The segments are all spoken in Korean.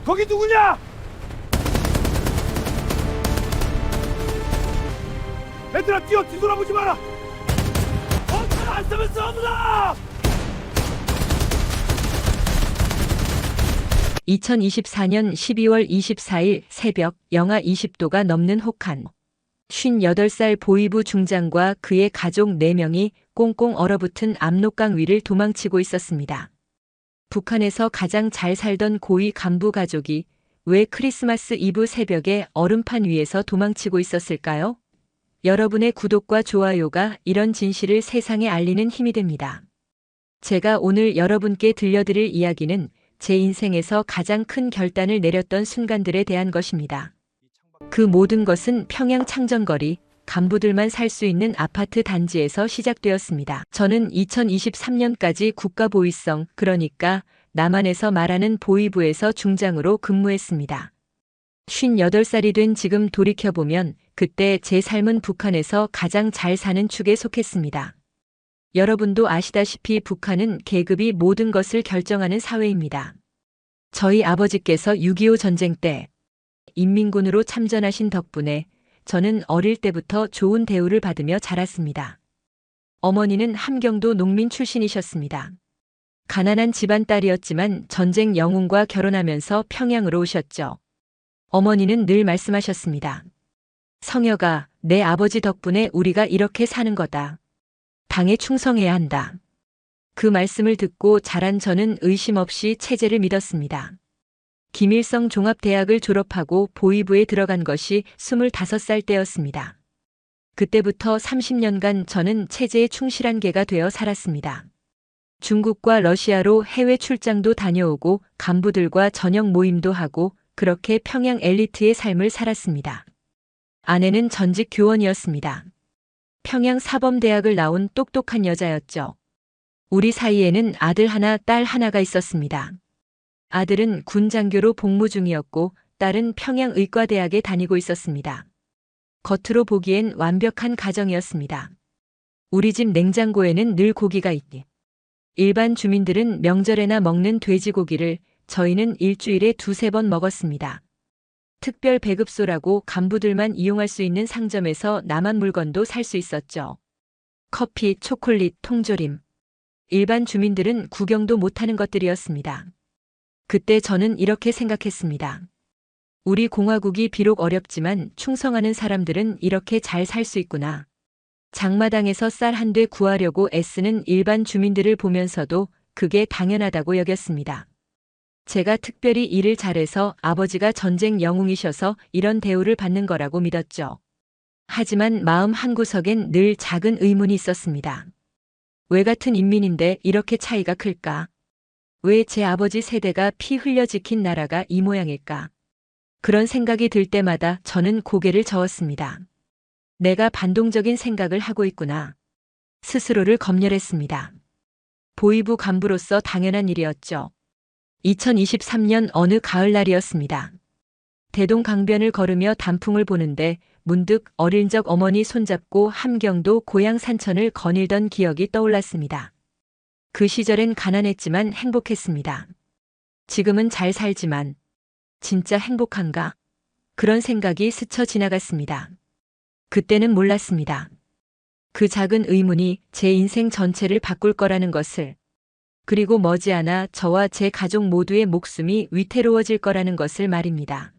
거기 누구냐? 얘들아 뛰어 뒤돌아보지 마라. 엄청 안 쓰면 쏘구나. 2024년 12월 24일 새벽 영하 20도가 넘는 혹한. 58살 보위부 중장과 그의 가족 4명이 꽁꽁 얼어붙은 압록강 위를 도망치고 있었습니다. 북한에서 가장 잘 살던 고위 간부 가족이 왜 크리스마스 이브 새벽에 얼음판 위에서 도망치고 있었을까요? 여러분의 구독과 좋아요가 이런 진실을 세상에 알리는 힘이 됩니다. 제가 오늘 여러분께 들려드릴 이야기는 제 인생에서 가장 큰 결단을 내렸던 순간들에 대한 것입니다. 그 모든 것은 평양 창정거리, 간부들만 살 수 있는 아파트 단지에서 시작되었습니다. 저는 2023년까지 국가보위성, 그러니까 남한에서 말하는 보위부에서 중장으로 근무했습니다. 58살이 된 지금 돌이켜보면 그때 제 삶은 북한에서 가장 잘 사는 축에 속했습니다. 여러분도 아시다시피 북한은 계급이 모든 것을 결정하는 사회입니다. 저희 아버지께서 6.25 전쟁 때 인민군으로 참전하신 덕분에 저는 어릴 때부터 좋은 대우를 받으며 자랐습니다. 어머니는 함경도 농민 출신이셨습니다. 가난한 집안 딸이었지만 전쟁 영웅과 결혼하면서 평양으로 오셨죠. 어머니는 늘 말씀하셨습니다. 성혁아, 내 아버지 덕분에 우리가 이렇게 사는 거다. 당에 충성해야 한다. 그 말씀을 듣고 자란 저는 의심 없이 체제를 믿었습니다. 김일성 종합대학을 졸업하고 보위부에 들어간 것이 25살 때였습니다. 그때부터 30년간 저는 체제에 충실한 개가 되어 살았습니다. 중국과 러시아로 해외 출장도 다녀오고 간부들과 저녁 모임도 하고 그렇게 평양 엘리트의 삶을 살았습니다. 아내는 전직 교원이었습니다. 평양 사범대학을 나온 똑똑한 여자였죠. 우리 사이에는 아들 하나, 딸 하나가 있었습니다. 아들은 군 장교로 복무 중이었고 딸은 평양 의과대학에 다니고 있었습니다. 겉으로 보기엔 완벽한 가정이었습니다. 우리 집 냉장고에는 늘 고기가 있기. 일반 주민들은 명절에나 먹는 돼지고기를 저희는 일주일에 2~3번 먹었습니다. 특별 배급소라고 간부들만 이용할 수 있는 상점에서 남한 물건도 살 수 있었죠. 커피, 초콜릿, 통조림. 일반 주민들은 구경도 못하는 것들이었습니다. 그때 저는 이렇게 생각했습니다. 우리 공화국이 비록 어렵지만 충성하는 사람들은 이렇게 잘 살 수 있구나. 장마당에서 쌀 한 대 구하려고 애쓰는 일반 주민들을 보면서도 그게 당연하다고 여겼습니다. 제가 특별히 일을 잘해서 아버지가 전쟁 영웅이셔서 이런 대우를 받는 거라고 믿었죠. 하지만 마음 한구석엔 늘 작은 의문이 있었습니다. 왜 같은 인민인데 이렇게 차이가 클까? 왜 제 아버지 세대가 피 흘려 지킨 나라가 이 모양일까? 그런 생각이 들 때마다 저는 고개를 저었습니다. 내가 반동적인 생각을 하고 있구나. 스스로를 검열했습니다. 보위부 간부로서 당연한 일이었죠. 2023년 어느 가을날이었습니다. 대동강변을 걸으며 단풍을 보는데 문득 어릴 적 어머니 손잡고 함경도 고향 산천을 거닐던 기억이 떠올랐습니다. 그 시절엔 가난했지만 행복했습니다. 지금은 잘 살지만 진짜 행복한가? 그런 생각이 스쳐 지나갔습니다. 그때는 몰랐습니다. 그 작은 의문이 제 인생 전체를 바꿀 거라는 것을, 그리고 머지않아 저와 제 가족 모두의 목숨이 위태로워질 거라는 것을 말입니다.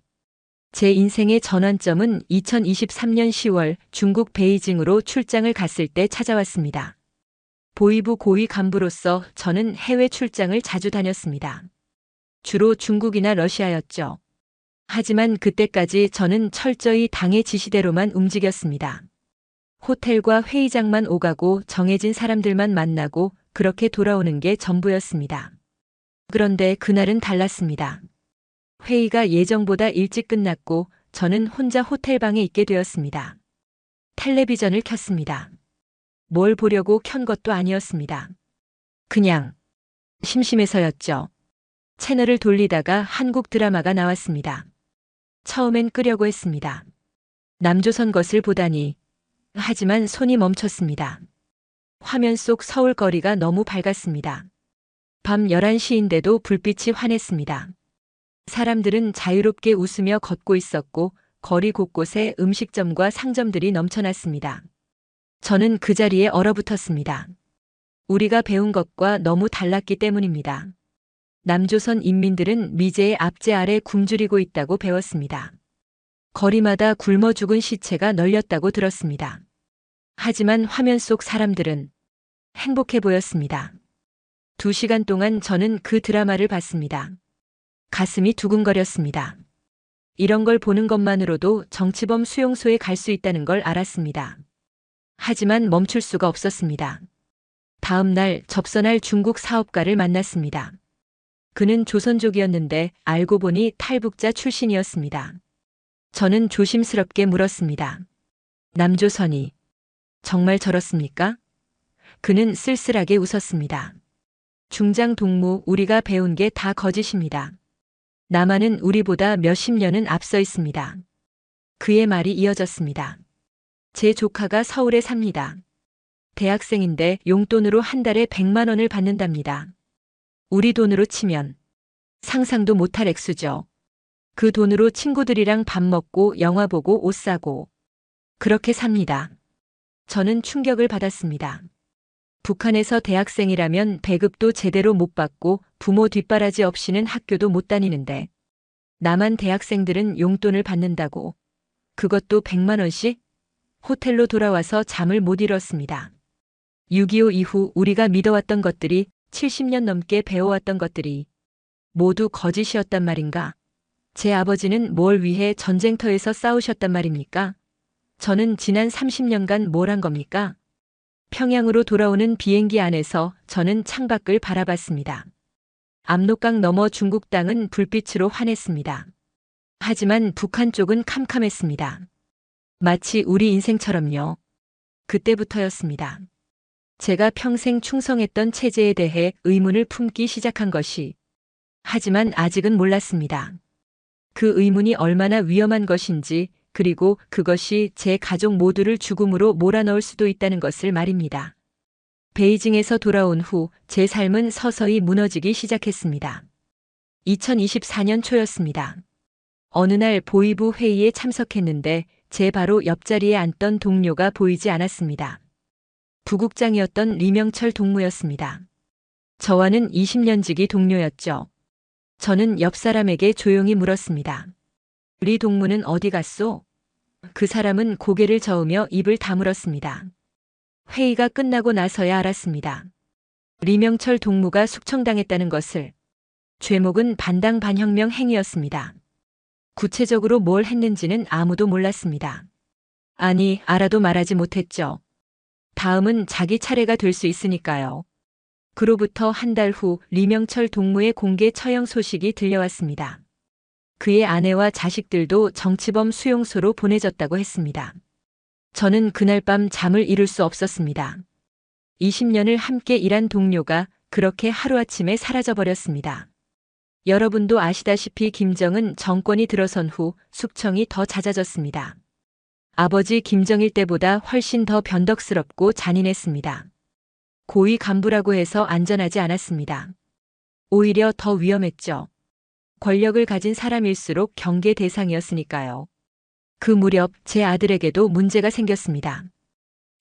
제 인생의 전환점은 2023년 10월 중국 베이징으로 출장을 갔을 때 찾아왔습니다. 보위부 고위 간부로서 저는 해외 출장을 자주 다녔습니다. 주로 중국이나 러시아였죠. 하지만 그때까지 저는 철저히 당의 지시대로만 움직였습니다. 호텔과 회의장만 오가고 정해진 사람들만 만나고 그렇게 돌아오는 게 전부였습니다. 그런데 그날은 달랐습니다. 회의가 예정보다 일찍 끝났고 저는 혼자 호텔방에 있게 되었습니다. 텔레비전을 켰습니다. 뭘 보려고 켠 것도 아니었습니다. 그냥 심심해서였죠. 채널을 돌리다가 한국 드라마가 나왔습니다. 처음엔 끄려고 했습니다. 남조선 것을 보다니. 하지만 손이 멈췄습니다. 화면 속 서울 거리가 너무 밝았습니다. 밤 11시인데도 불빛이 환했습니다. 사람들은 자유롭게 웃으며 걷고 있었고 거리 곳곳에 음식점과 상점들이 넘쳐났습니다. 저는 그 자리에 얼어붙었습니다. 우리가 배운 것과 너무 달랐기 때문입니다. 남조선 인민들은 미제의 압제 아래 굶주리고 있다고 배웠습니다. 거리마다 굶어 죽은 시체가 널렸다고 들었습니다. 하지만 화면 속 사람들은 행복해 보였습니다. 2시간 동안 저는 그 드라마를 봤습니다. 가슴이 두근거렸습니다. 이런 걸 보는 것만으로도 정치범 수용소에 갈 수 있다는 걸 알았습니다. 하지만 멈출 수가 없었습니다. 다음 날 접선할 중국 사업가를 만났습니다. 그는 조선족이었는데 알고 보니 탈북자 출신이었습니다. 저는 조심스럽게 물었습니다. 남조선이 정말 저렇습니까? 그는 쓸쓸하게 웃었습니다. 중장 동무, 우리가 배운 게 다 거짓입니다. 남한은 우리보다 몇십 년은 앞서 있습니다. 그의 말이 이어졌습니다. 제 조카가 서울에 삽니다. 대학생인데 용돈으로 한 달에 100만 원을 받는답니다. 우리 돈으로 치면 상상도 못할 액수죠. 그 돈으로 친구들이랑 밥 먹고 영화 보고 옷 사고 그렇게 삽니다. 저는 충격을 받았습니다. 북한에서 대학생이라면 배급도 제대로 못 받고 부모 뒷바라지 없이는 학교도 못 다니는데 남한 대학생들은 용돈을 받는다고, 그것도 100만 원씩? 호텔로 돌아와서 잠을 못 이뤘습니다. 6.25 이후 우리가 믿어왔던 것들이, 70년 넘게 배워왔던 것들이 모두 거짓이었단 말인가? 제 아버지는 뭘 위해 전쟁터에서 싸우셨단 말입니까? 저는 지난 30년간 뭘 한 겁니까? 평양으로 돌아오는 비행기 안에서 저는 창밖을 바라봤습니다. 압록강 너머 중국 땅은 불빛으로 환했습니다. 하지만 북한 쪽은 캄캄했습니다. 마치 우리 인생처럼요. 그때부터였습니다. 제가 평생 충성했던 체제에 대해 의문을 품기 시작한 것이. 하지만 아직은 몰랐습니다. 그 의문이 얼마나 위험한 것인지, 그리고 그것이 제 가족 모두를 죽음으로 몰아넣을 수도 있다는 것을 말입니다. 베이징에서 돌아온 후 제 삶은 서서히 무너지기 시작했습니다. 2024년 초였습니다. 어느 날 보위부 회의에 참석했는데 제 바로 옆자리에 앉던 동료가 보이지 않았습니다. 부국장이었던 리명철 동무였습니다. 저와는 20년지기 동료였죠. 저는 옆 사람에게 조용히 물었습니다. 리 동무는 어디 갔소? 그 사람은 고개를 저으며 입을 다물었습니다. 회의가 끝나고 나서야 알았습니다. 리명철 동무가 숙청당했다는 것을. 죄목은 반당 반혁명 행위였습니다. 구체적으로 뭘 했는지는 아무도 몰랐습니다. 아니, 알아도 말하지 못했죠. 다음은 자기 차례가 될 수 있으니까요. 그로부터 한 달 후 리명철 동무의 공개 처형 소식이 들려왔습니다. 그의 아내와 자식들도 정치범 수용소로 보내졌다고 했습니다. 저는 그날 밤 잠을 이룰 수 없었습니다. 20년을 함께 일한 동료가 그렇게 하루아침에 사라져버렸습니다. 여러분도 아시다시피 김정은 정권이 들어선 후 숙청이 더 잦아졌습니다. 아버지 김정일 때보다 훨씬 더 변덕스럽고 잔인했습니다. 고위 간부라고 해서 안전하지 않았습니다. 오히려 더 위험했죠. 권력을 가진 사람일수록 경계 대상이었으니까요. 그 무렵 제 아들에게도 문제가 생겼습니다.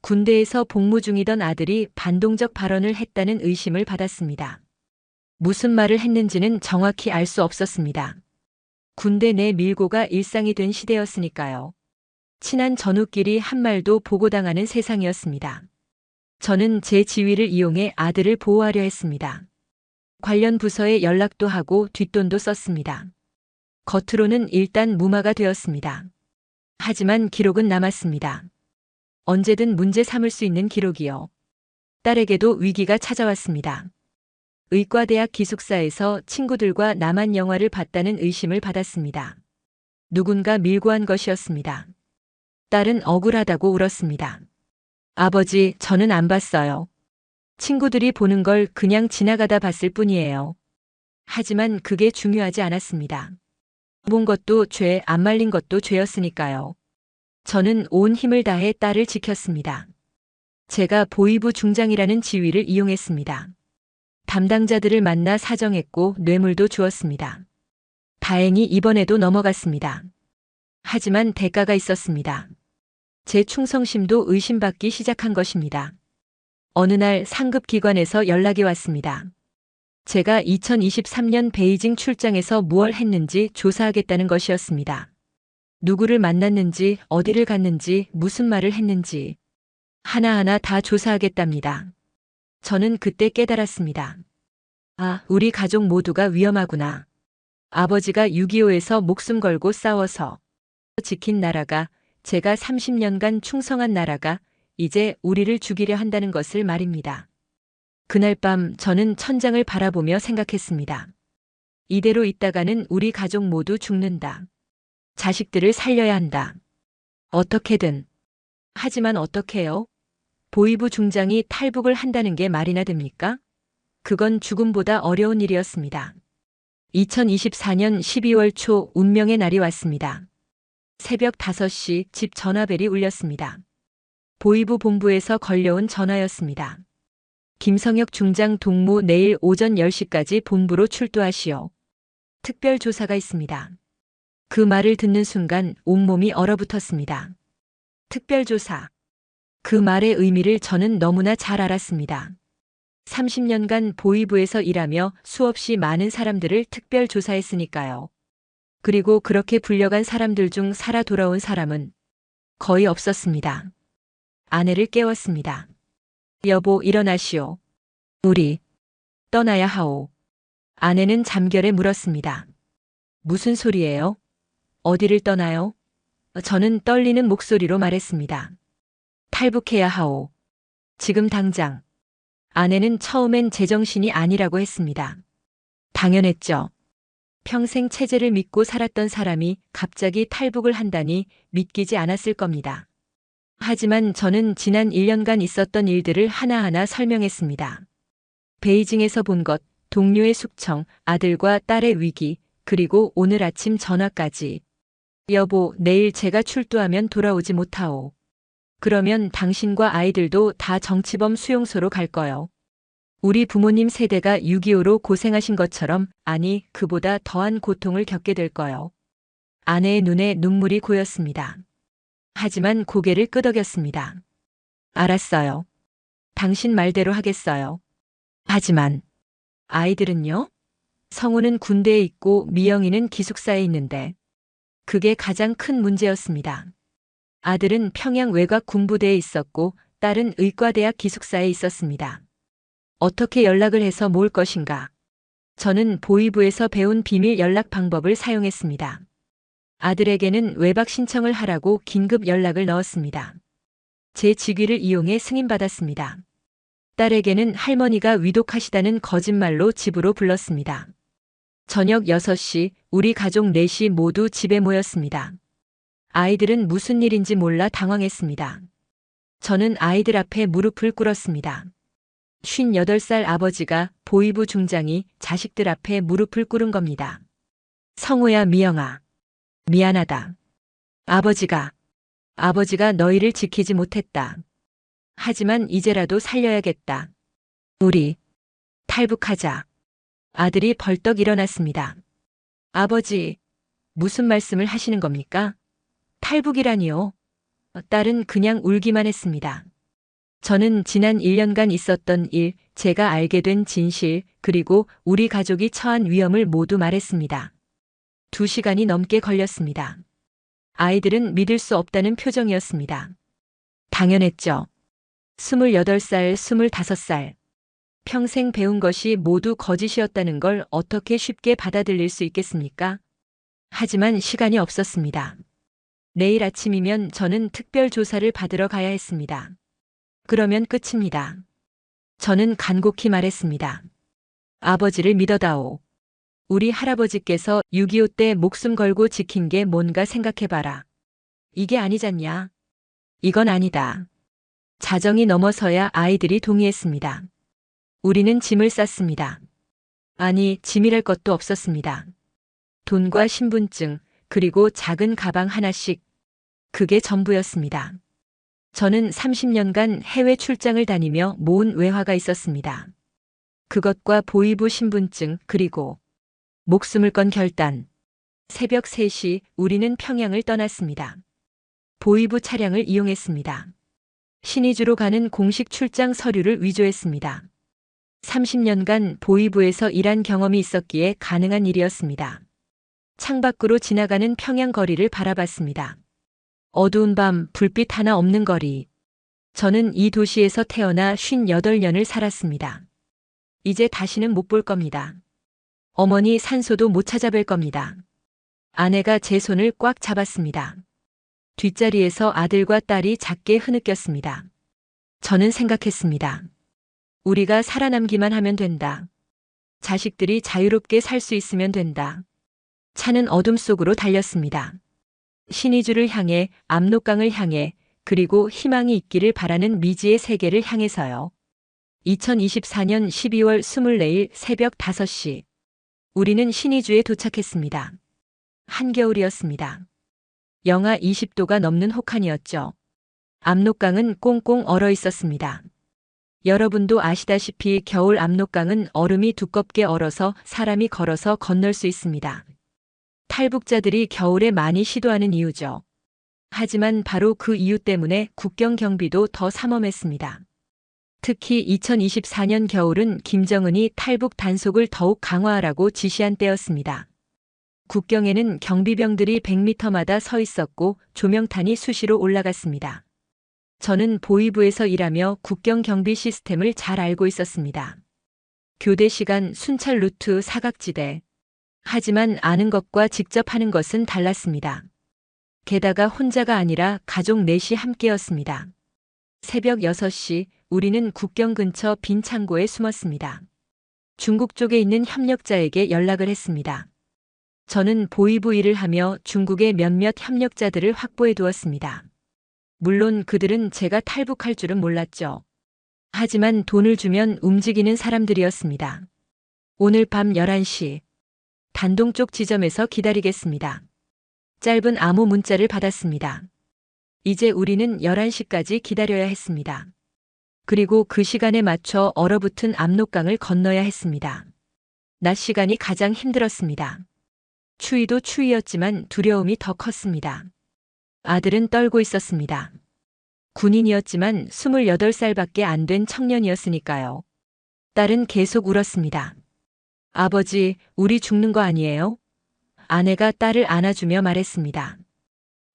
군대에서 복무 중이던 아들이 반동적 발언을 했다는 의심을 받았습니다. 무슨 말을 했는지는 정확히 알 수 없었습니다. 군대 내 밀고가 일상이 된 시대였으니까요. 친한 전우끼리 한 말도 보고당하는 세상이었습니다. 저는 제 지위를 이용해 아들을 보호하려 했습니다. 관련 부서에 연락도 하고 뒷돈도 썼습니다. 겉으로는 일단 무마가 되었습니다. 하지만 기록은 남았습니다. 언제든 문제 삼을 수 있는 기록이요. 딸에게도 위기가 찾아왔습니다. 의과대학 기숙사에서 친구들과 남한 영화를 봤다는 의심을 받았습니다. 누군가 밀고 한 것이었습니다. 딸은 억울하다고 울었습니다. 아버지, 저는 안 봤어요. 친구들이 보는 걸 그냥 지나가다 봤을 뿐이에요. 하지만 그게 중요하지 않았습니다. 본 것도 죄, 안 말린 것도 죄였으니까요. 저는 온 힘을 다해 딸을 지켰습니다. 제가 보위부 중장이라는 지위를 이용했습니다. 담당자들을 만나 사정했고 뇌물도 주었습니다. 다행히 이번에도 넘어갔습니다. 하지만 대가가 있었습니다. 제 충성심도 의심받기 시작한 것입니다. 어느 날 상급기관에서 연락이 왔습니다. 제가 2023년 베이징 출장에서 무얼 했는지 조사하겠다는 것이었습니다. 누구를 만났는지, 어디를 갔는지, 무슨 말을 했는지 하나하나 다 조사하겠답니다. 저는 그때 깨달았습니다. 아, 우리 가족 모두가 위험하구나. 아버지가 6.25에서 목숨 걸고 싸워서 지킨 나라가, 제가 30년간 충성한 나라가 이제 우리를 죽이려 한다는 것을 말입니다. 그날 밤 저는 천장을 바라보며 생각했습니다. 이대로 있다가는 우리 가족 모두 죽는다. 자식들을 살려야 한다. 어떻게든. 하지만 어떻게요? 보위부 중장이 탈북을 한다는 게 말이나 됩니까? 그건 죽음보다 어려운 일이었습니다. 2024년 12월 초 운명의 날이 왔습니다. 새벽 5시 집 전화벨이 울렸습니다. 보위부 본부에서 걸려온 전화였습니다. 김성혁 중장 동무 내일 오전 10시까지 본부로 출두하시오. 특별조사가 있습니다. 그 말을 듣는 순간 온몸이 얼어붙었습니다. 특별조사. 그 말의 의미를 저는 너무나 잘 알았습니다. 30년간 보위부에서 일하며 수없이 많은 사람들을 특별조사했으니까요. 그리고 그렇게 불려간 사람들 중 살아 돌아온 사람은 거의 없었습니다. 아내를 깨웠습니다. 여보, 일어나시오. 우리 떠나야 하오. 아내는 잠결에 물었습니다. 무슨 소리예요? 어디를 떠나요? 저는 떨리는 목소리로 말했습니다. 탈북해야 하오. 지금 당장. 아내는 처음엔 제정신이 아니라고 했습니다. 당연했죠. 평생 체제를 믿고 살았던 사람이 갑자기 탈북을 한다니 믿기지 않았을 겁니다. 하지만 저는 지난 1년간 있었던 일들을 하나하나 설명했습니다. 베이징에서 본 것, 동료의 숙청, 아들과 딸의 위기, 그리고 오늘 아침 전화까지. 여보, 내일 제가 출두하면 돌아오지 못하오. 그러면 당신과 아이들도 다 정치범 수용소로 갈 거요. 우리 부모님 세대가 6.25로 고생하신 것처럼, 아니, 그보다 더한 고통을 겪게 될 거요. 아내의 눈에 눈물이 고였습니다. 하지만 고개를 끄덕였습니다. 알았어요. 당신 말대로 하겠어요. 하지만 아이들은요? 성우는 군대에 있고 미영이는 기숙사에 있는데 그게 가장 큰 문제였습니다. 아들은 평양 외곽 군부대에 있었고 딸은 의과대학 기숙사에 있었습니다. 어떻게 연락을 해서 모을 것인가? 저는 보위부에서 배운 비밀 연락 방법을 사용했습니다. 아들에게는 외박 신청을 하라고 긴급 연락을 넣었습니다. 제 직위를 이용해 승인받았습니다. 딸에게는 할머니가 위독하시다는 거짓말로 집으로 불렀습니다. 저녁 6시 우리 가족 넷이 모두 집에 모였습니다. 아이들은 무슨 일인지 몰라 당황했습니다. 저는 아이들 앞에 무릎을 꿇었습니다. 58살 아버지가 보위부 중장이 자식들 앞에 무릎을 꿇은 겁니다. 성우야, 미영아. 미안하다. 아버지가 너희를 지키지 못했다. 하지만 이제라도 살려야겠다. 우리 탈북하자. 아들이 벌떡 일어났습니다. 아버지, 무슨 말씀을 하시는 겁니까? 탈북이라니요. 딸은 그냥 울기만 했습니다. 저는 지난 1년간 있었던 일, 제가 알게 된 진실, 그리고 우리 가족이 처한 위험을 모두 말했습니다. 2시간이 넘게 걸렸습니다. 아이들은 믿을 수 없다는 표정이었습니다. 당연했죠. 28살, 25살. 평생 배운 것이 모두 거짓이었다는 걸 어떻게 쉽게 받아들일 수 있겠습니까? 하지만 시간이 없었습니다. 내일 아침이면 저는 특별조사를 받으러 가야 했습니다. 그러면 끝입니다. 저는 간곡히 말했습니다. 아버지를 믿어다오. 우리 할아버지께서 6.25 때 목숨 걸고 지킨 게 뭔가 생각해봐라. 이게 아니잖냐. 이건 아니다. 자정이 넘어서야 아이들이 동의했습니다. 우리는 짐을 쌌습니다. 아니, 짐이랄 것도 없었습니다. 돈과 신분증, 그리고 작은 가방 하나씩. 그게 전부였습니다. 저는 30년간 해외 출장을 다니며 모은 외화가 있었습니다. 그것과 보위부 신분증, 그리고 목숨을 건 결단. 새벽 3시 우리는 평양을 떠났습니다. 보이부 차량을 이용했습니다. 신의주로 가는 공식 출장 서류를 위조했습니다. 30년간 보이부에서 일한 경험이 있었기에 가능한 일이었습니다. 창밖으로 지나가는 평양 거리를 바라봤습니다. 어두운 밤 불빛 하나 없는 거리. 저는 이 도시에서 태어나 58년을 살았습니다. 이제 다시는 못 볼 겁니다. 어머니 산소도 못 찾아뵐 겁니다. 아내가 제 손을 꽉 잡았습니다. 뒷자리에서 아들과 딸이 작게 흐느꼈습니다. 저는 생각했습니다. 우리가 살아남기만 하면 된다. 자식들이 자유롭게 살 수 있으면 된다. 차는 어둠 속으로 달렸습니다. 신의주를 향해, 압록강을 향해, 그리고 희망이 있기를 바라는 미지의 세계를 향해서요. 2024년 12월 24일 새벽 5시. 우리는 신의주에 도착했습니다. 한겨울이었습니다. 영하 20도가 넘는 혹한이었죠. 압록강은 꽁꽁 얼어 있었습니다. 여러분도 아시다시피 겨울 압록강은 얼음이 두껍게 얼어서 사람이 걸어서 건널 수 있습니다. 탈북자들이 겨울에 많이 시도하는 이유죠. 하지만 바로 그 이유 때문에 국경 경비도 더 삼엄했습니다. 특히 2024년 겨울은 김정은이 탈북 단속을 더욱 강화하라고 지시한 때였습니다. 국경에는 경비병들이 100m마다 서 있었고 조명탄이 수시로 올라갔습니다. 저는 보이부에서 일하며 국경 경비 시스템을 잘 알고 있었습니다. 교대 시간 순찰 루트 사각지대. 하지만 아는 것과 직접 하는 것은 달랐습니다. 게다가 혼자가 아니라 가족 넷이 함께였습니다. 새벽 6시 우리는 국경 근처 빈 창고에 숨었습니다. 중국 쪽에 있는 협력자에게 연락을 했습니다. 저는 보이부 일을 하며 중국의 몇몇 협력자들을 확보해 두었습니다. 물론 그들은 제가 탈북할 줄은 몰랐죠. 하지만 돈을 주면 움직이는 사람들이었습니다. 오늘 밤 11시 단동 쪽 지점에서 기다리겠습니다. 짧은 암호 문자를 받았습니다. 이제 우리는 11시까지 기다려야 했습니다. 그리고 그 시간에 맞춰 얼어붙은 압록강을 건너야 했습니다. 낮 시간이 가장 힘들었습니다. 추위도 추위였지만 두려움이 더 컸습니다. 아들은 떨고 있었습니다. 군인이었지만 28살밖에 안 된 청년이었으니까요. 딸은 계속 울었습니다. 아버지, 우리 죽는 거 아니에요? 아내가 딸을 안아주며 말했습니다.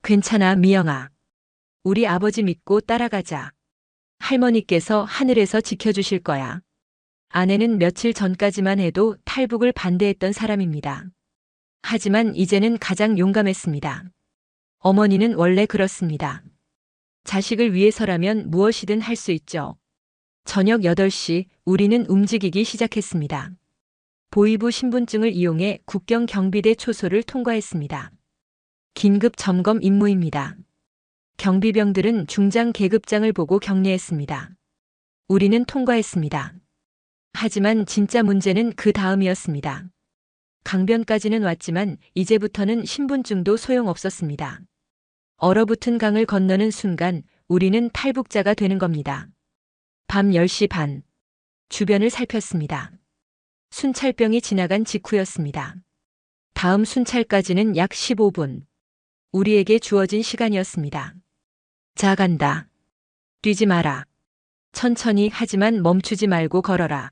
괜찮아, 미영아. 우리 아버지 믿고 따라가자. 할머니께서 하늘에서 지켜주실 거야. 아내는 며칠 전까지만 해도 탈북을 반대했던 사람입니다. 하지만 이제는 가장 용감했습니다. 어머니는 원래 그렇습니다. 자식을 위해서라면 무엇이든 할 수 있죠. 저녁 8시 우리는 움직이기 시작했습니다. 보이부 신분증을 이용해 국경 경비대 초소를 통과했습니다. 긴급 점검 임무입니다. 경비병들은 중장 계급장을 보고 격려했습니다. 우리는 통과했습니다. 하지만 진짜 문제는 그 다음이었습니다. 강변까지는 왔지만 이제부터는 신분증도 소용없었습니다. 얼어붙은 강을 건너는 순간 우리는 탈북자가 되는 겁니다. 밤 10시 반. 주변을 살폈습니다. 순찰병이 지나간 직후였습니다. 다음 순찰까지는 약 15분. 우리에게 주어진 시간이었습니다. 자, 간다. 뛰지 마라. 천천히 하지만 멈추지 말고 걸어라.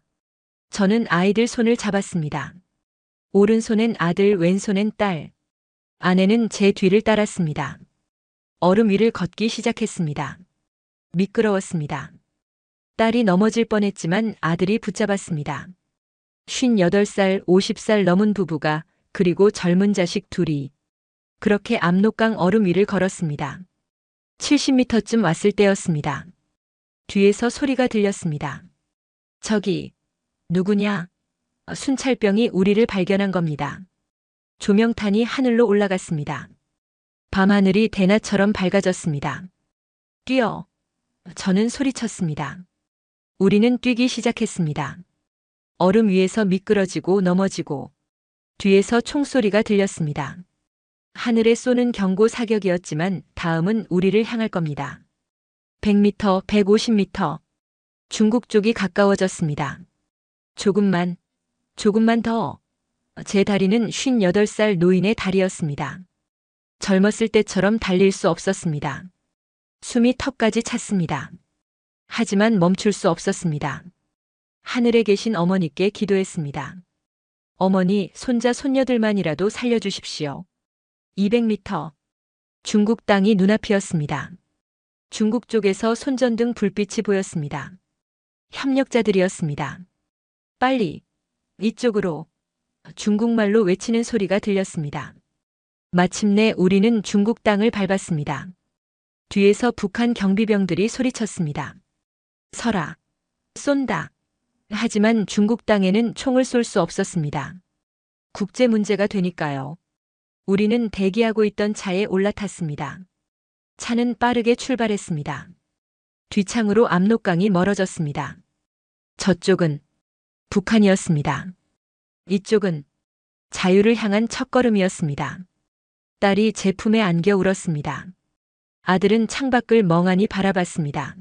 저는 아이들 손을 잡았습니다. 오른손엔 아들, 왼손엔 딸. 아내는 제 뒤를 따랐습니다. 얼음 위를 걷기 시작했습니다. 미끄러웠습니다. 딸이 넘어질 뻔했지만 아들이 붙잡았습니다. 58살, 50살 넘은 부부가 그리고 젊은 자식 둘이 그렇게 압록강 얼음 위를 걸었습니다. 70m쯤 왔을 때였습니다. 뒤에서 소리가 들렸습니다. 저기, 누구냐? 순찰병이 우리를 발견한 겁니다. 조명탄이 하늘로 올라갔습니다. 밤하늘이 대낮처럼 밝아졌습니다. 뛰어! 저는 소리쳤습니다. 우리는 뛰기 시작했습니다. 얼음 위에서 미끄러지고 넘어지고 뒤에서 총소리가 들렸습니다. 하늘에 쏘는 경고 사격이었지만 다음은 우리를 향할 겁니다. 100m, 150m. 중국 쪽이 가까워졌습니다. 조금만 더. 제 다리는 58살 노인의 다리였습니다. 젊었을 때처럼 달릴 수 없었습니다. 숨이 턱까지 찼습니다. 하지만 멈출 수 없었습니다. 하늘에 계신 어머니께 기도했습니다. 어머니, 손자, 손녀들만이라도 살려주십시오. 200m. 중국 땅이 눈앞이었습니다. 중국 쪽에서 손전등 불빛이 보였습니다. 협력자들이었습니다. 빨리, 이쪽으로. 중국말로 외치는 소리가 들렸습니다. 마침내 우리는 중국 땅을 밟았습니다. 뒤에서 북한 경비병들이 소리쳤습니다. 서라. 쏜다. 하지만 중국 땅에는 총을 쏠 수 없었습니다. 국제 문제가 되니까요. 우리는 대기하고 있던 차에 올라탔습니다. 차는 빠르게 출발했습니다. 뒷창으로 압록강이 멀어졌습니다. 저쪽은 북한이었습니다. 이쪽은 자유를 향한 첫걸음이었습니다. 딸이 제 품에 안겨 울었습니다. 아들은 창밖을 멍하니 바라봤습니다.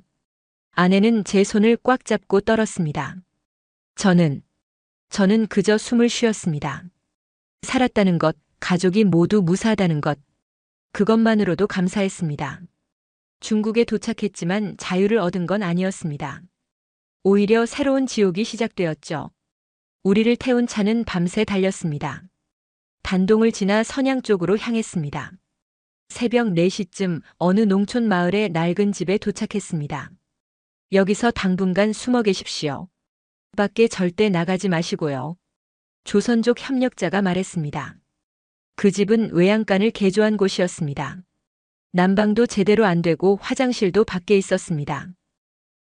아내는 제 손을 꽉 잡고 떨었습니다. 저는 그저 숨을 쉬었습니다. 살았다는 것, 가족이 모두 무사하다는 것, 그것만으로도 감사했습니다. 중국에 도착했지만 자유를 얻은 건 아니었습니다. 오히려 새로운 지옥이 시작되었죠. 우리를 태운 차는 밤새 달렸습니다. 단동을 지나 선양 쪽으로 향했습니다. 새벽 4시쯤 어느 농촌 마을의 낡은 집에 도착했습니다. 여기서 당분간 숨어 계십시오. 밖에 절대 나가지 마시고요. 조선족 협력자가 말했습니다. 그 집은 외양간을 개조한 곳이었습니다. 난방도 제대로 안 되고 화장실도 밖에 있었습니다.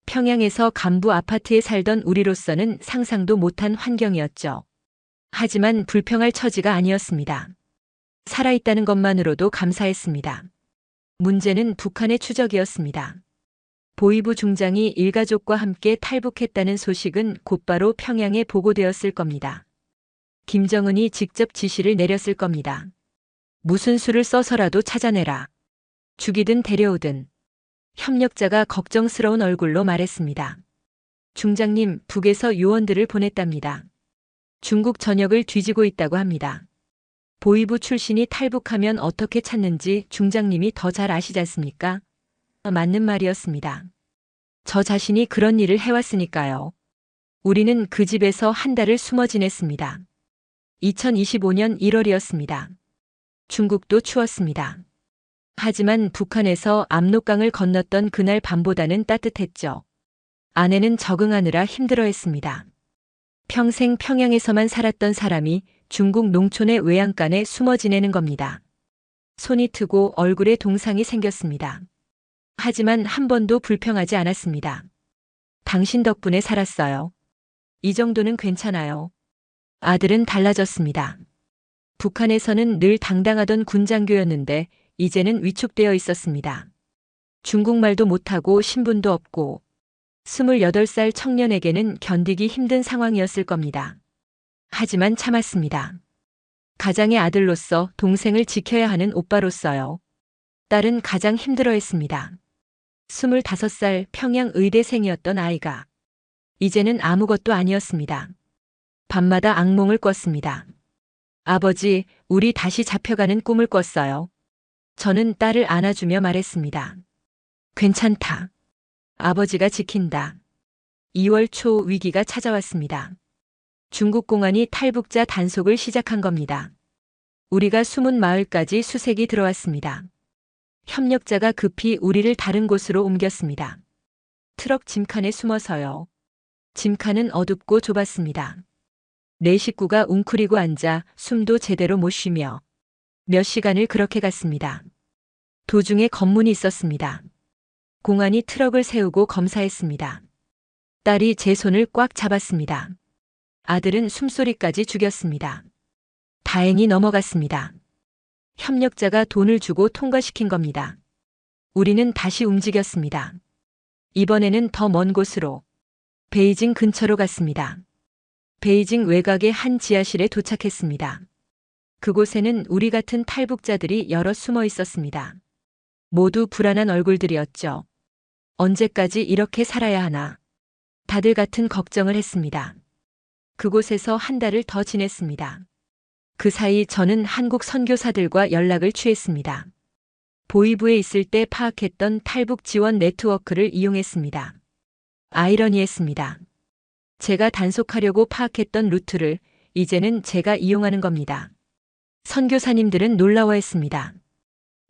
평양에서 간부 아파트에 살던 우리로서는 상상도 못한 환경이었죠. 하지만 불평할 처지가 아니었습니다. 살아있다는 것만으로도 감사했습니다. 문제는 북한의 추적이었습니다. 보위부 중장이 일가족과 함께 탈북했다는 소식은 곧바로 평양에 보고되었을 겁니다. 김정은이 직접 지시를 내렸을 겁니다. 무슨 수를 써서라도 찾아내라. 죽이든 데려오든. 협력자가 걱정스러운 얼굴로 말했습니다. 중장님, 북에서 요원들을 보냈답니다. 중국 전역을 뒤지고 있다고 합니다. 보위부 출신이 탈북하면 어떻게 찾는지 중장님이 더 잘 아시지 않습니까? 맞는 말이었습니다. 저 자신이 그런 일을 해왔으니까요. 우리는 그 집에서 한 달을 숨어 지냈습니다. 2025년 1월이었습니다. 중국도 추웠습니다. 하지만 북한에서 압록강을 건넜던 그날 밤보다는 따뜻했죠. 아내는 적응하느라 힘들어했습니다. 평생 평양에서만 살았던 사람이 중국 농촌의 외양간에 숨어 지내는 겁니다. 손이 트고 얼굴에 동상이 생겼습니다. 하지만 한 번도 불평하지 않았습니다. 당신 덕분에 살았어요. 이 정도는 괜찮아요. 아들은 달라졌습니다. 북한에서는 늘 당당하던 군장교였는데 이제는 위축되어 있었습니다. 중국말도 못하고 신분도 없고 28살 청년에게는 견디기 힘든 상황이었을 겁니다. 하지만 참았습니다. 가장의 아들로서 동생을 지켜야 하는 오빠로서요. 딸은 가장 힘들어했습니다. 25살 평양 의대생이었던 아이가 이제는 아무것도 아니었습니다. 밤마다 악몽을 꿨습니다. 아버지, 우리 다시 잡혀가는 꿈을 꿨어요. 저는 딸을 안아주며 말했습니다. 괜찮다. 아버지가 지킨다. 2월 초 위기가 찾아왔습니다. 중국 공안이 탈북자 단속을 시작한 겁니다. 우리가 숨은 마을까지 수색이 들어왔습니다. 협력자가 급히 우리를 다른 곳으로 옮겼습니다. 트럭 짐칸에 숨어서요. 짐칸은 어둡고 좁았습니다. 네 식구가 웅크리고 앉아 숨도 제대로 못 쉬며 몇 시간을 그렇게 갔습니다. 도중에 검문이 있었습니다. 공안이 트럭을 세우고 검사했습니다. 딸이 제 손을 꽉 잡았습니다. 아들은 숨소리까지 죽였습니다. 다행히 넘어갔습니다. 협력자가 돈을 주고 통과시킨 겁니다. 우리는 다시 움직였습니다. 이번에는 더 먼 곳으로 베이징 근처로 갔습니다. 베이징 외곽의 한 지하실에 도착했습니다. 그곳에는 우리 같은 탈북자들이 여러 숨어 있었습니다. 모두 불안한 얼굴들이었죠. 언제까지 이렇게 살아야 하나. 다들 같은 걱정을 했습니다. 그곳에서 한 달을 더 지냈습니다. 그 사이 저는 한국 선교사들과 연락을 취했습니다. 보이부에 있을 때 파악했던 탈북 지원 네트워크를 이용했습니다. 아이러니했습니다. 제가 단속하려고 파악했던 루트를 이제는 제가 이용하는 겁니다. 선교사님들은 놀라워했습니다.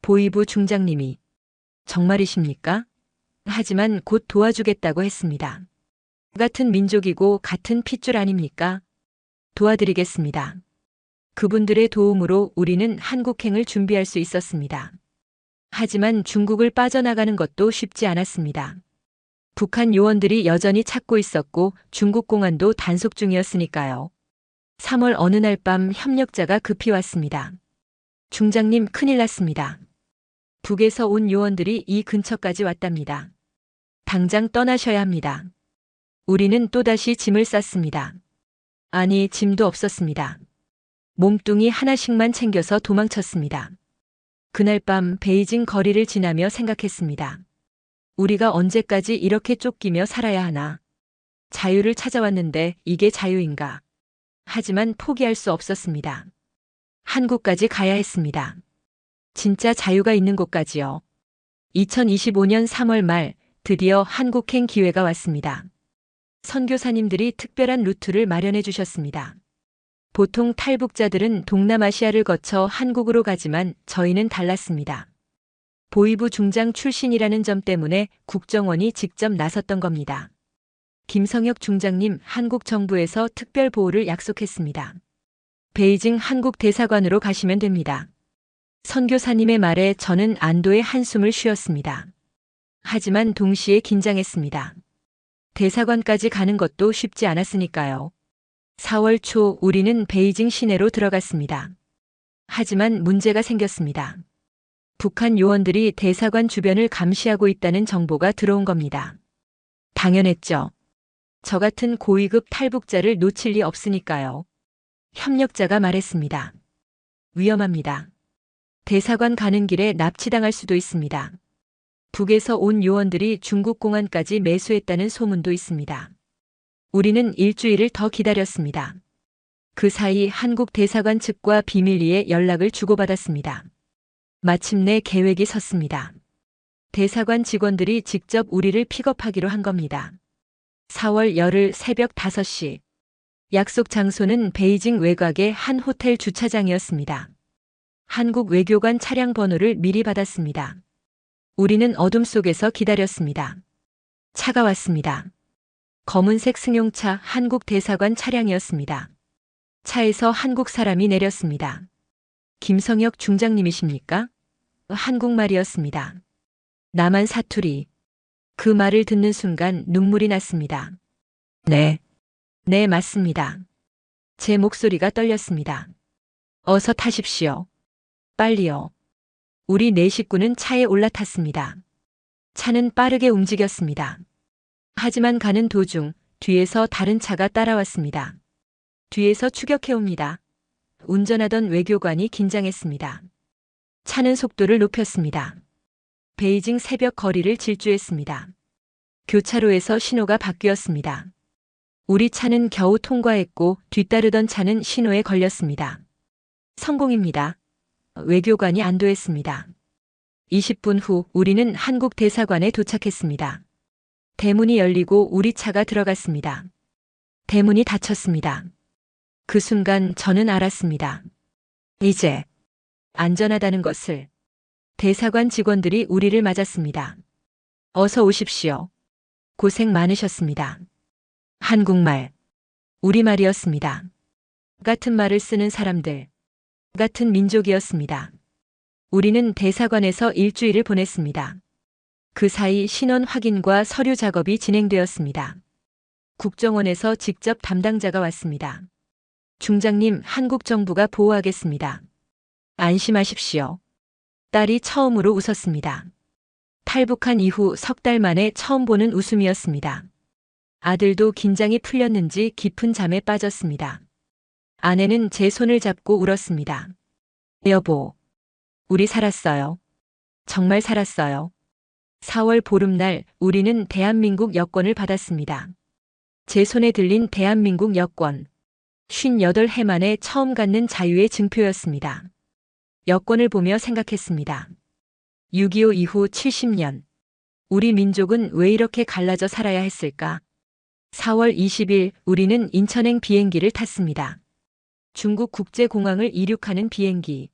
보이부 중장님이 정말이십니까? 하지만 곧 도와주겠다고 했습니다. 같은 민족이고 같은 핏줄 아닙니까? 도와드리겠습니다. 그분들의 도움으로 우리는 한국행을 준비할 수 있었습니다. 하지만 중국을 빠져나가는 것도 쉽지 않았습니다. 북한 요원들이 여전히 찾고 있었고 중국 공안도 단속 중이었으니까요. 3월 어느 날 밤 협력자가 급히 왔습니다. 중장님, 큰일 났습니다. 북에서 온 요원들이 이 근처까지 왔답니다. 당장 떠나셔야 합니다. 우리는 또다시 짐을 쌌습니다. 아니, 짐도 없었습니다. 몸뚱이 하나씩만 챙겨서 도망쳤습니다. 그날 밤 베이징 거리를 지나며 생각했습니다. 우리가 언제까지 이렇게 쫓기며 살아야 하나? 자유를 찾아왔는데 이게 자유인가? 하지만 포기할 수 없었습니다. 한국까지 가야 했습니다. 진짜 자유가 있는 곳까지요. 2025년 3월 말 드디어 한국행 기회가 왔습니다. 선교사님들이 특별한 루트를 마련해 주셨습니다. 보통 탈북자들은 동남아시아를 거쳐 한국으로 가지만 저희는 달랐습니다. 보이부 중장 출신이라는 점 때문에 국정원이 직접 나섰던 겁니다. 김성혁 중장님, 한국 정부에서 특별 보호를 약속했습니다. 베이징 한국 대사관으로 가시면 됩니다. 선교사님의 말에 저는 안도의 한숨을 쉬었습니다. 하지만 동시에 긴장했습니다. 대사관까지 가는 것도 쉽지 않았으니까요. 4월 초 우리는 베이징 시내로 들어갔습니다. 하지만 문제가 생겼습니다. 북한 요원들이 대사관 주변을 감시하고 있다는 정보가 들어온 겁니다. 당연했죠. 저 같은 고위급 탈북자를 놓칠 리 없으니까요. 협력자가 말했습니다. 위험합니다. 대사관 가는 길에 납치당할 수도 있습니다. 북에서 온 요원들이 중국 공안까지 매수했다는 소문도 있습니다. 우리는 일주일을 더 기다렸습니다. 그 사이 한국 대사관 측과 비밀리에 연락을 주고받았습니다. 마침내 계획이 섰습니다. 대사관 직원들이 직접 우리를 픽업하기로 한 겁니다. 4월 열흘 새벽 5시. 약속 장소는 베이징 외곽의 한 호텔 주차장이었습니다. 한국 외교관 차량 번호를 미리 받았습니다. 우리는 어둠 속에서 기다렸습니다. 차가 왔습니다. 검은색 승용차 한국 대사관 차량이었습니다. 차에서 한국 사람이 내렸습니다. 김성혁 중장님이십니까? 한국말이었습니다. 나만 사투리. 그 말을 듣는 순간 눈물이 났습니다. 네. 네, 맞습니다. 제 목소리가 떨렸습니다. 어서 타십시오. 빨리요. 우리 네 식구는 차에 올라탔습니다. 차는 빠르게 움직였습니다. 하지만 가는 도중 뒤에서 다른 차가 따라왔습니다. 뒤에서 추격해옵니다. 운전하던 외교관이 긴장했습니다. 차는 속도를 높였습니다. 베이징 새벽 거리를 질주했습니다. 교차로에서 신호가 바뀌었습니다. 우리 차는 겨우 통과했고 뒤따르던 차는 신호에 걸렸습니다. 성공입니다. 외교관이 안도했습니다. 20분 후 우리는 한국 대사관에 도착했습니다. 대문이 열리고 우리 차가 들어갔습니다. 대문이 닫혔습니다. 그 순간 저는 알았습니다. 이제 안전하다는 것을. 대사관 직원들이 우리를 맞았습니다. 어서 오십시오. 고생 많으셨습니다. 한국말, 우리말이었습니다. 같은 말을 쓰는 사람들, 같은 민족이었습니다. 우리는 대사관에서 일주일을 보냈습니다. 그 사이 신원 확인과 서류 작업이 진행되었습니다. 국정원에서 직접 담당자가 왔습니다. 중장님, 한국 정부가 보호하겠습니다. 안심하십시오. 딸이 처음으로 웃었습니다. 탈북한 이후 석 달 만에 처음 보는 웃음이었습니다. 아들도 긴장이 풀렸는지 깊은 잠에 빠졌습니다. 아내는 제 손을 잡고 울었습니다. 여보, 우리 살았어요. 정말 살았어요. 4월 보름날 우리는 대한민국 여권을 받았습니다. 제 손에 들린 대한민국 여권. 58해 만에 처음 갖는 자유의 증표였습니다. 여권을 보며 생각했습니다. 6.25 이후 70년. 우리 민족은 왜 이렇게 갈라져 살아야 했을까? 4월 20일 우리는 인천행 비행기를 탔습니다. 중국 국제공항을 이륙하는 비행기.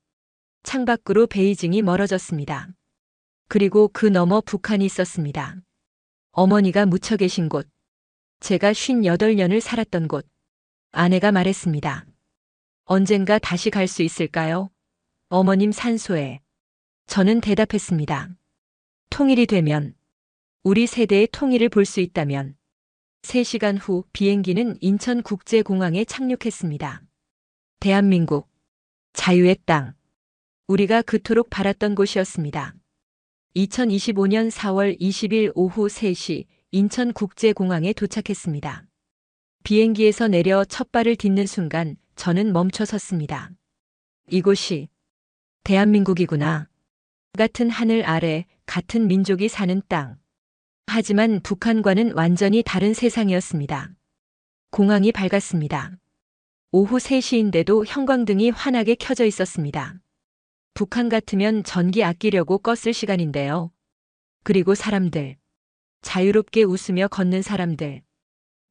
창밖으로 베이징이 멀어졌습니다. 그리고 그 너머 북한이 있었습니다. 어머니가 묻혀 계신 곳. 제가 58년을 살았던 곳. 아내가 말했습니다. 언젠가 다시 갈 수 있을까요? 어머님 산소에. 저는 대답했습니다. 통일이 되면, 우리 세대의 통일을 볼 수 있다면. 3시간 후 비행기는 인천국제공항에 착륙했습니다. 대한민국, 자유의 땅. 우리가 그토록 바랐던 곳이었습니다. 2025년 4월 20일 오후 3시 인천국제공항에 도착했습니다. 비행기에서 내려 첫 발을 딛는 순간 저는 멈춰 섰습니다. 이곳이 대한민국이구나. 같은 하늘 아래 같은 민족이 사는 땅. 하지만 북한과는 완전히 다른 세상이었습니다. 공항이 밝았습니다. 오후 3시인데도 형광등이 환하게 켜져 있었습니다. 북한 같으면 전기 아끼려고 껐을 시간인데요. 그리고 사람들. 자유롭게 웃으며 걷는 사람들.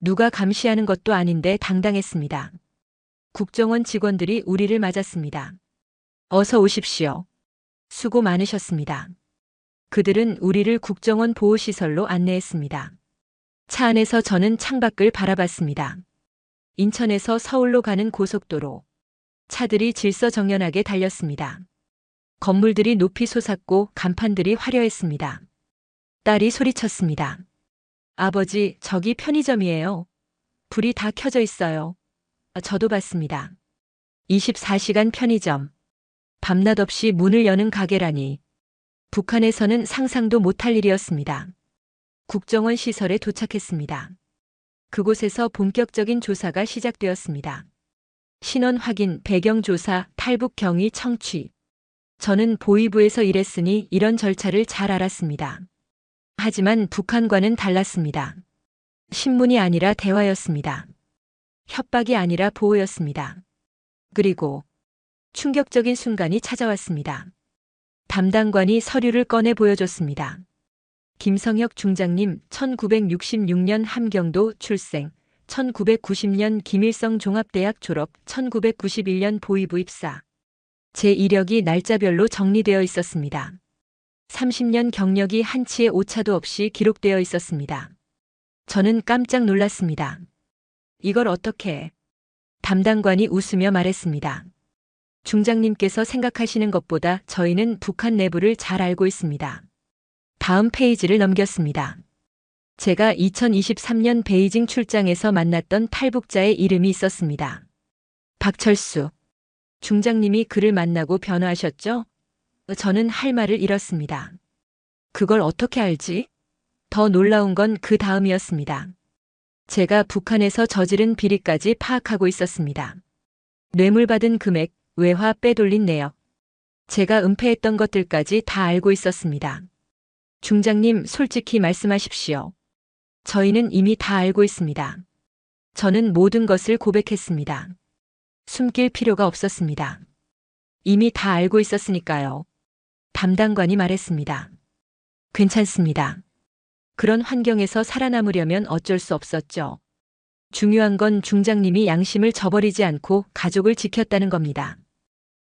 누가 감시하는 것도 아닌데 당당했습니다. 국정원 직원들이 우리를 맞았습니다. 어서 오십시오. 수고 많으셨습니다. 그들은 우리를 국정원 보호시설로 안내했습니다. 차 안에서 저는 창밖을 바라봤습니다. 인천에서 서울로 가는 고속도로. 차들이 질서정연하게 달렸습니다. 건물들이 높이 솟았고 간판들이 화려했습니다. 딸이 소리쳤습니다. 아버지, 저기 편의점이에요. 불이 다 켜져 있어요. 저도 봤습니다. 24시간 편의점. 밤낮 없이 문을 여는 가게라니. 북한에서는 상상도 못할 일이었습니다. 국정원 시설에 도착했습니다. 그곳에서 본격적인 조사가 시작되었습니다. 신원 확인, 배경 조사, 탈북 경위 청취. 저는 보위부에서 일했으니 이런 절차를 잘 알았습니다. 하지만 북한과는 달랐습니다. 신문이 아니라 대화였습니다. 협박이 아니라 보호였습니다. 그리고 충격적인 순간이 찾아왔습니다. 담당관이 서류를 꺼내 보여줬습니다. 김성혁 중장님, 1966년 함경도 출생, 1990년 김일성 종합대학 졸업, 1991년 보위부 입사. 제 이력이 날짜별로 정리되어 있었습니다. 30년 경력이 한치의 오차도 없이 기록되어 있었습니다. 저는 깜짝 놀랐습니다. 이걸 어떻게? 담당관이 웃으며 말했습니다. 중장님께서 생각하시는 것보다 저희는 북한 내부를 잘 알고 있습니다. 다음 페이지를 넘겼습니다. 제가 2023년 베이징 출장에서 만났던 탈북자의 이름이 있었습니다. 박철수. 중장님이 그를 만나고 변화하셨죠? 저는 할 말을 잃었습니다. 그걸 어떻게 알지? 더 놀라운 건 그 다음이었습니다. 제가 북한에서 저지른 비리까지 파악하고 있었습니다. 뇌물 받은 금액, 외화 빼돌린 내역. 제가 은폐했던 것들까지 다 알고 있었습니다. 중장님, 솔직히 말씀하십시오. 저희는 이미 다 알고 있습니다. 저는 모든 것을 고백했습니다. 숨길 필요가 없었습니다. 이미 다 알고 있었으니까요. 담당관이 말했습니다. 괜찮습니다. 그런 환경에서 살아남으려면 어쩔 수 없었죠. 중요한 건 중장님이 양심을 저버리지 않고 가족을 지켰다는 겁니다.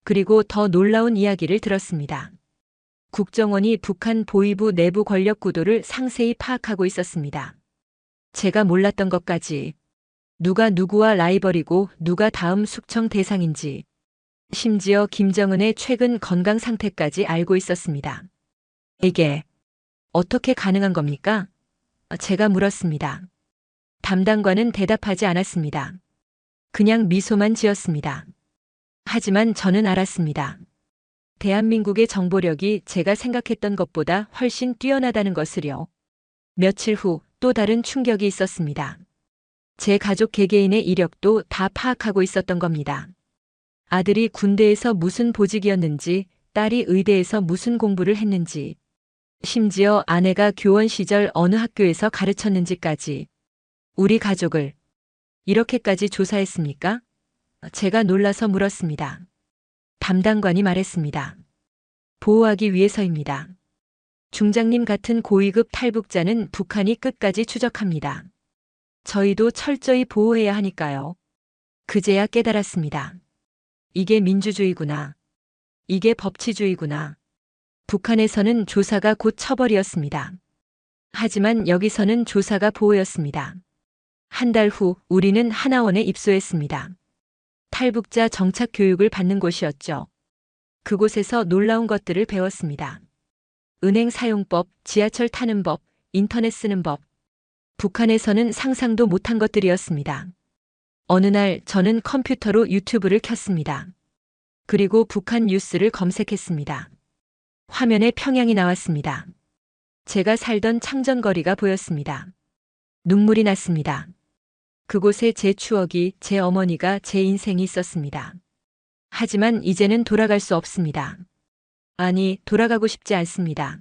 그리고 더 놀라운 이야기를 들었습니다. 국정원이 북한 보위부 내부 권력 구도를 상세히 파악하고 있었습니다. 제가 몰랐던 것까지. 누가 누구와 라이벌이고 누가 다음 숙청 대상인지. 심지어 김정은의 최근 건강 상태까지 알고 있었습니다. 이게 어떻게 가능한 겁니까? 제가 물었습니다. 담당관은 대답하지 않았습니다. 그냥 미소만 지었습니다. 하지만 저는 알았습니다. 대한민국의 정보력이 제가 생각했던 것보다 훨씬 뛰어나다는 것을요. 며칠 후 또 다른 충격이 있었습니다. 제 가족 개개인의 이력도 다 파악하고 있었던 겁니다. 아들이 군대에서 무슨 보직이었는지, 딸이 의대에서 무슨 공부를 했는지, 심지어 아내가 교원 시절 어느 학교에서 가르쳤는지까지. 우리 가족을 이렇게까지 조사했습니까? 제가 놀라서 물었습니다. 담당관이 말했습니다. 보호하기 위해서입니다. 중장님 같은 고위급 탈북자는 북한이 끝까지 추적합니다. 저희도 철저히 보호해야 하니까요. 그제야 깨달았습니다. 이게 민주주의구나. 이게 법치주의구나. 북한에서는 조사가 곧 처벌이었습니다. 하지만 여기서는 조사가 보호였습니다. 한 달 후 우리는 하나원에 입소했습니다. 탈북자 정착 교육을 받는 곳이었죠. 그곳에서 놀라운 것들을 배웠습니다. 은행 사용법, 지하철 타는 법, 인터넷 쓰는 법. 북한에서는 상상도 못한 것들이었습니다. 어느 날 저는 컴퓨터로 유튜브를 켰습니다. 그리고 북한 뉴스를 검색했습니다. 화면에 평양이 나왔습니다. 제가 살던 창전거리가 보였습니다. 눈물이 났습니다. 그곳에 제 추억이, 제 어머니가, 제 인생이 있었습니다. 하지만 이제는 돌아갈 수 없습니다. 아니, 돌아가고 싶지 않습니다.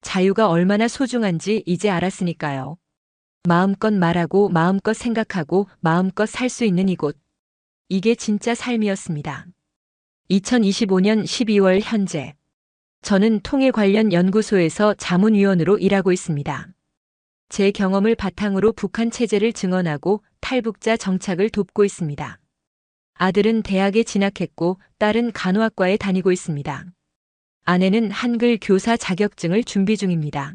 자유가 얼마나 소중한지 이제 알았으니까요. 마음껏 말하고 마음껏 생각하고 마음껏 살 수 있는 이곳. 이게 진짜 삶이었습니다. 2025년 12월 현재. 저는 통일 관련 연구소에서 자문위원으로 일하고 있습니다. 제 경험을 바탕으로 북한 체제를 증언하고 탈북자 정착을 돕고 있습니다. 아들은 대학에 진학했고 딸은 간호학과에 다니고 있습니다. 아내는 한글 교사 자격증을 준비 중입니다.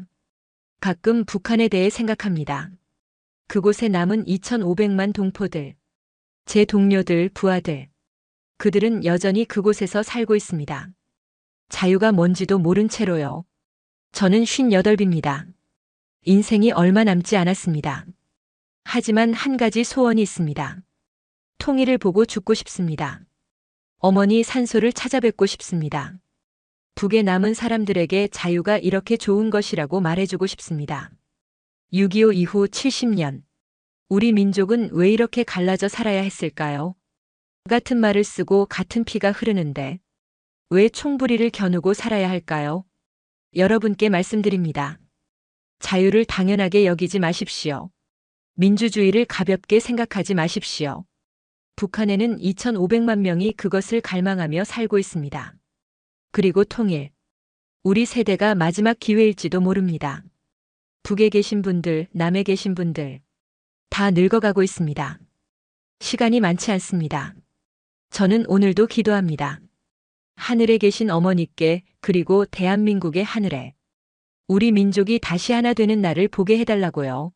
가끔 북한에 대해 생각합니다. 그곳에 남은 2,500만 동포들, 제 동료들, 부하들. 그들은 여전히 그곳에서 살고 있습니다. 자유가 뭔지도 모른 채로요. 저는 58입니다. 인생이 얼마 남지 않았습니다. 하지만 한 가지 소원이 있습니다. 통일을 보고 죽고 싶습니다. 어머니 산소를 찾아뵙고 싶습니다. 북에 남은 사람들에게 자유가 이렇게 좋은 것이라고 말해주고 싶습니다. 6.25 이후 70년. 우리 민족은 왜 이렇게 갈라져 살아야 했을까요? 같은 말을 쓰고 같은 피가 흐르는데 왜 총부리를 겨누고 살아야 할까요? 여러분께 말씀드립니다. 자유를 당연하게 여기지 마십시오. 민주주의를 가볍게 생각하지 마십시오. 북한에는 2,500만 명이 그것을 갈망하며 살고 있습니다. 그리고 통일. 우리 세대가 마지막 기회일지도 모릅니다. 북에 계신 분들, 남에 계신 분들. 다 늙어가고 있습니다. 시간이 많지 않습니다. 저는 오늘도 기도합니다. 하늘에 계신 어머니께, 그리고 대한민국의 하늘에 우리 민족이 다시 하나 되는 날을 보게 해달라고요.